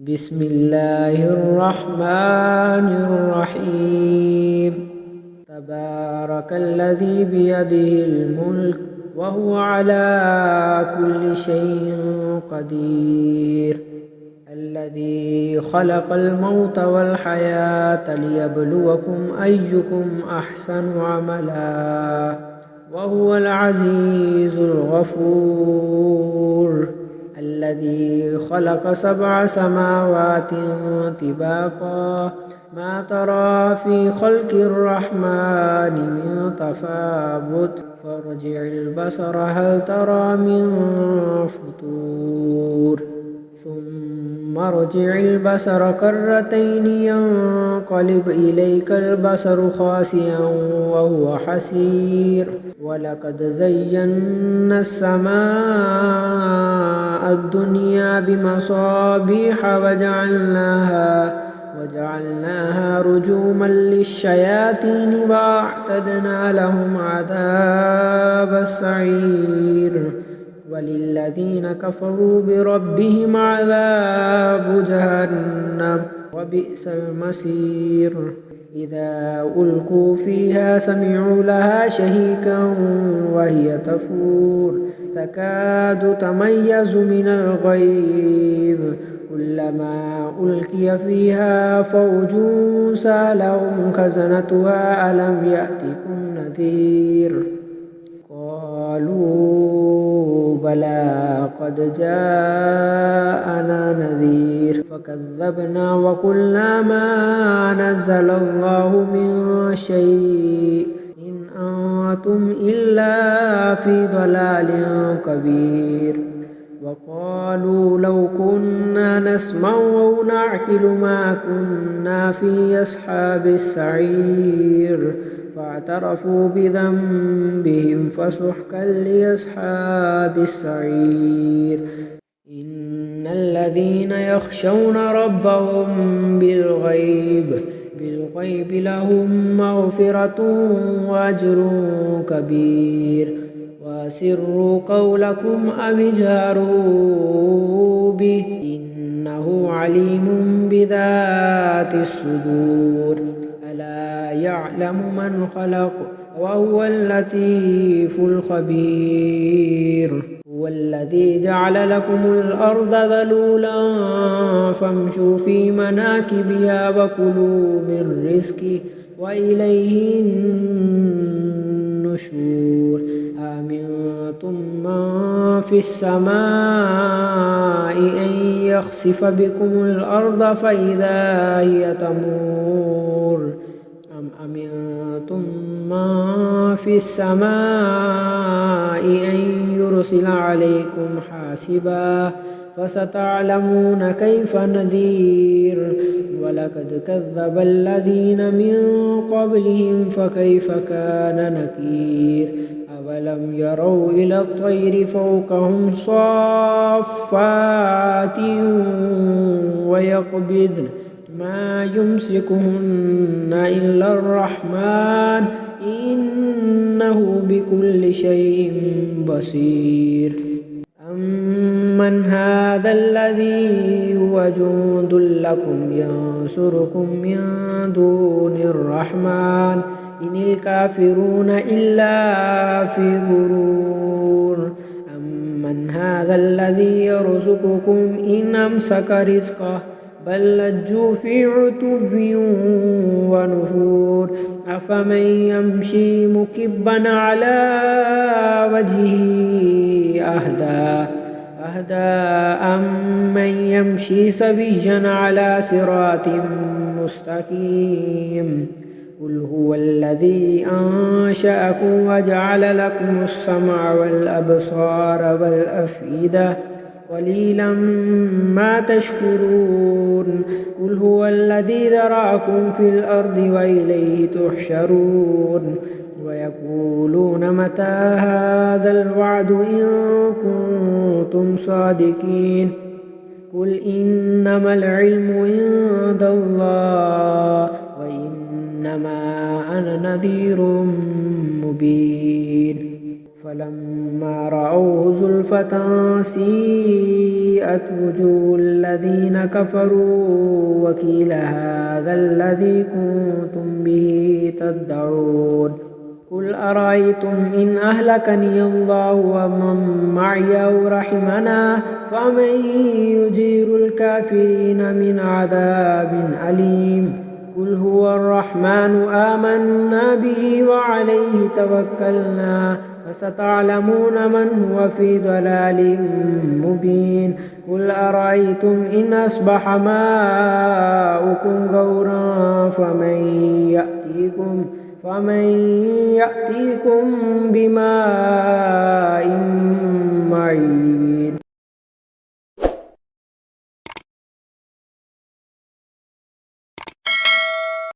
بسم الله الرحمن الرحيم. تبارك الذي بيده الملك وهو على كل شيء قدير. الذي خلق الموت والحياة ليبلوكم أيكم أحسن عملا وهو العزيز الغفور. الذي خلق 7 سماوات طباقا ما ترى في خلق الرحمن من تفاوت فارجع البصر هل ترى من فطور ثم ارجع البصر كرتين ينقلب إليك البصر خاسئا وهو حسير. ولقد زينا السماء الدنيا بمصابيح وجعلناها رجوما للشياطين وأعتدنا لهم عذاب السعير. وللذين كفروا بربهم عذاب جهنم وبئس المصير. إذا ألقوا فيها سمعوا لها شهيقا وهي تفور تكاد تميز من الغيظ كلما ألقي فيها فوج سألهم خزنتها ألم يأتكم نذير قالوا بلى قد جاءنا نذير فكذبنا وقلنا ما نزل الله من شيء إن أنتم إلا في ضلال كبير. وقالوا لو كنا نسمع أو نعقل ما كنا في أصحاب السعير فاعترفوا بذنبهم فسحقا لأصحاب السعير. إن الذين يخشون ربهم بالغيب لهم مغفرة وأجر كبير. وأسروا قولكم أو اجهروا به إنه عليم بذات الصدور. ألا يعلم من خلق وهو اللطيف الخبير. هو الذي جعل لكم الأرض ذلولا فامشوا في مناكبها وكلوا من رزقه وإليه النشور. أأمنتم من في السماء أن يخسف بكم الأرض فإذا هي تمور أم أمنتم من في السماء أن يرسل عليكم حاسبا فستعلمون كيف نذير. ولقد كذب الذين من قبلهم فكيف كان نكير. أولم يروا إلى الطير فوقهم صافات ويقبضن ما يمسكهن إلا الرحمن إنه بكل شيء بصير. أمن هذا الذي هو جند لكم ينصركم من دون الرحمن إن الكافرون إلا في غرور. أمن هذا الذي يرزقكم إن أمسك رزقه بل لجوا في عتو ونفور. أفمن يمشي مكبا على وجهه أهدى أمن يمشي سويا على صراط مستقيم. قل هو الذي أنشأكم وجعل لكم السمع والأبصار والأفئدة قليلا ما تشكرون. قل هو الذي ذرأكم في الأرض وإليه تحشرون. ويقولون متى هذا الوعد إن كنتم صادقين. قل إنما العلم عند الله وإنما أنا نذير مبين. فلما رأوه زلفة سيئت وجوه الذين كفروا وقيل هذا الذي كنتم به تدعون قل أرأيتم إن أهلكني الله ومن معي أو رحمنا فمن يجير الكافرين من عذاب أليم قل هو الرحمن آمنا به وعليه توكلنا فستعلمون من هو في ضلال مبين قل أرأيتم إن أصبح ماؤكم غورا فمن يأتيكم بماء